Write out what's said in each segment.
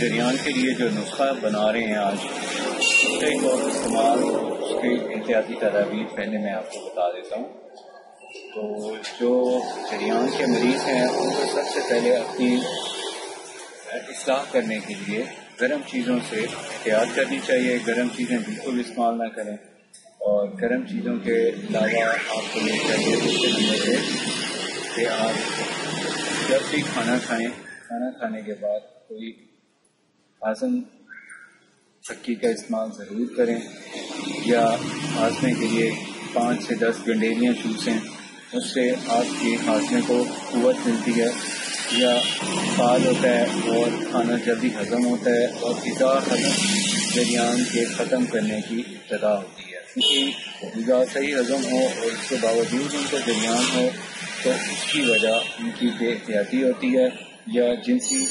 جریان کے لیے جو نسخہ بنا رہے ہیں آج نسخے کو استعمال اس کی احتیاطی تدابیر پہلے میں آپ کو بتا دیتا ہوں۔ تو جو جریان کے مریض ہیں ان کو سب سے پہلے اپنی اصلاح کرنے کے لیے گرم چیزوں سے احتیاط کرنی چاہیے۔ گرم چیزیں بالکل استعمال نہ کریں، اور گرم چیزوں کے علاوہ آپ کو یہ چاہیے دوسرے نمبر پہ کہ آپ جب بھی کھانا کھائیں، کھانا کھانے کے بعد کوئی ہاضم چکی کا استعمال ضرور کریں، یا ہاضمے کے لیے 5 سے 10 گنڈیلیاں چوسیں، اس سے آپ کے ہاضمے کو قوت ملتی ہے، یا فعال ہوتا ہے اور کھانا جلدی ہضم ہوتا ہے، اور غذا ہضم جریان کے ختم کرنے کی ابتدا ہوتی ہے۔ کیونکہ غذا صحیح ہضم ہو اور اس کے باوجود ان کو جریان ہو تو اس کی وجہ ان کی بے احتیاطی ہوتی ہے، یا جنسی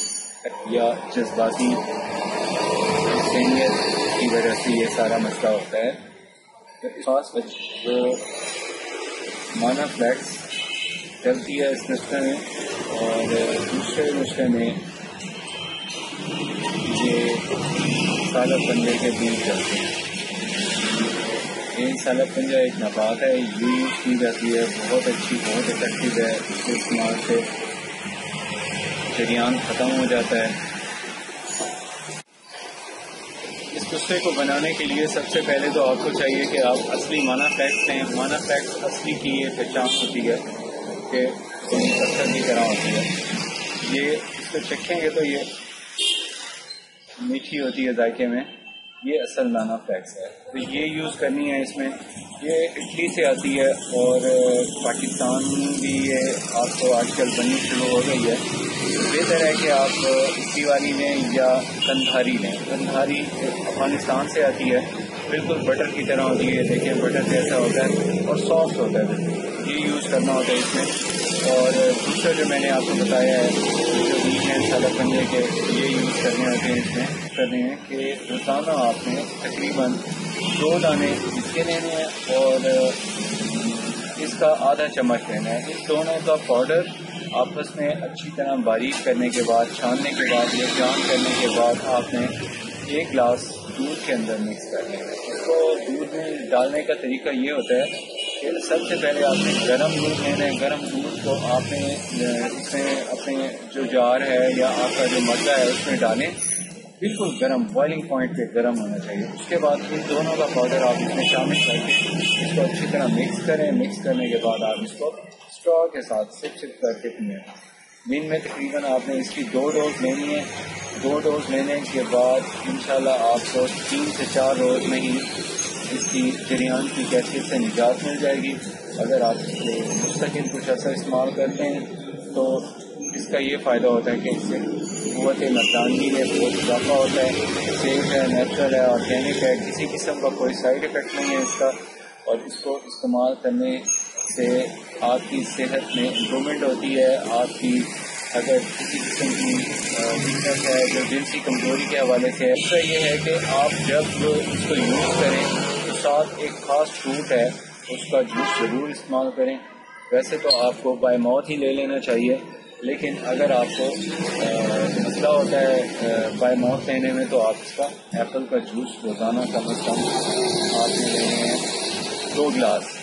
یا جذباتی ذہنیت کی وجہ سے یہ سارا مسئلہ ہوتا ہے۔ تو خاص جو مانا فلیکس چلتی ہے اس نسخے میں، اور دوسرے نسخے میں یہ سالب پنجے کے بیج چلتے ہیں۔ یہ سالب پنجہ ایک نبات ہے، یہ یوز کی جاتی ہے، بہت اچھی، بہت افیکٹو ہے۔ اس کے استعمال سے جریان ختم ہو جاتا ہے۔ اس نسخے کو بنانے کے لیے سب سے پہلے تو آپ کو چاہیے کہ آپ اصلی مانا فلیکس لیں۔ مانا فلیکس اصلی کی یہ پہچان ہوتی ہے کہ پتھر کی طرح ہوتی ہے۔ یہ اس کو چکھیں گے تو یہ میٹھی ہوتی ہے ذائقے میں، یہ اصل مانا فلیکس ہے۔ تو یہ یوز کرنی ہے اس میں۔ یہ اٹلی سے آتی ہے، اور پاکستان بھی یہ آپ کو آج کل بننی شروع ہو گئی ہے۔ بہتر ہے کہ آپ اٹلی والی لیں یا کندھاری لیں۔ کندھاری افغانستان سے آتی ہے، بالکل بٹر کی طرح ہوتی ہے، دیکھیں بٹر جیسا ہوتا ہے اور سافٹ ہوتا ہے بالکل، یہ یوز کرنا ہوتا ہے اس میں۔ اور دوسرا جو میں نے آپ کو بتایا ہے جو بیج ہیں سالب پنجے کے، یہ یوز کرنے ہوتے ہیں اس میں۔ کرنے ہیں کہ روزانہ آپ نے تقریباً 2 دانے اس کے لینے ہیں، اور اس کا آدھا چمچ لینا ہے۔ اس دونوں کا پاؤڈر آپس میں اچھی طرح باریک کرنے کے بعد، چھاننے کے بعد، یہ جان کرنے کے بعد آپ نے 1 گلاس دودھ کے اندر مکس کر لینا ہے۔ اس کو دودھ میں ڈالنے کا طریقہ یہ ہوتا ہے کہ سب سے پہلے آپ نے گرم دودھ لینا ہے۔ گرم دودھ کو آپ نے اس میں اپنے جو جار ہے یا آپ کا جو مٹکا ہے اس میں ڈالیں، بالکل گرم، بوائلنگ پوائنٹ پہ گرم ہونا چاہیے۔ اس کے بعد ان دونوں کا پاؤڈر آپ اس میں شامل کر کے اس کو اچھی طرح مکس کریں۔ مکس کرنے کے بعد آپ اس کو اسٹرا کے ساتھ سپ کر کے پئیں۔ دن میں تقریباً آپ نے اس کی 2 ڈوز لینی ہے۔ 2 ڈوز لینے کے بعد انشاءاللہ آپ کو 3 سے 4 روز میں ہی اس کی جریان کی کیفیت سے نجات مل جائے گی۔ اگر آپ اس کو مستقل کچھ عرصہ استعمال کرتے ہیں تو اس کا یہ فائدہ ہوتا ہے کہ اس سے قوت مردانگی میں بہت اضافہ ہوتا ہے۔ سیف ہے، نیچرل ہے، آرگینک ہے، کسی قسم کا کوئی سائیڈ افیکٹ نہیں ہے اس کا، اور اس کو استعمال کرنے سے آپ کی صحت میں امپرومنٹ ہوتی ہے۔ آپ کی اگر کسی قسم کی ویکنس ہے جو جنسی کمزوری کے حوالے سے ہے، اس کا یہ ہے کہ آپ جب اس کو یوز کریں تو ساتھ ایک خاص فروٹ ہے اس کا جوس ضرور استعمال کریں۔ ویسے تو آپ کو بائی ماؤتھ ہی لے لینا چاہیے، لیکن اگر آپ کو مسئلہ ہوتا ہے بائی ماؤتھ لینے میں تو آپ اس کا ایپل کا جوس روزانہ کم از کم آپ نے لینے ہیں 2 گلاس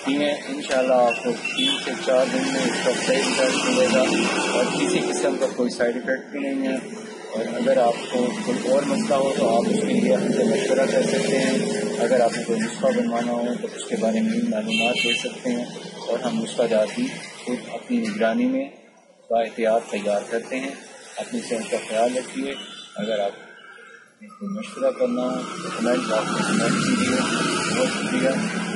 پیئیں۔ انشاءاللہ آپ کو 3 سے 4 دن میں اس کا صحیح رزلٹ ملے گا، اور کسی قسم کا کوئی سائیڈ افیکٹ بھی نہیں ہے۔ اور اگر آپ کو کوئی اور مسئلہ ہو تو آپ اس کے لیے ہم سے مشورہ کر سکتے ہیں۔ اگر آپ نے کوئی نسخہ بنوانا ہو تو اس کے بارے میں معلومات دے سکتے ہیں، اور ہم نسخہ جاتی خود اپنی نگرانی میں با احتیاط تیار کرتے ہیں۔ اپنی صحت کا خیال رکھیے۔ اگر آپ کوئی مشورہ کرنا ہو تو کمنٹ باکس میں کمنٹ کیجیے۔ بہت شکریہ۔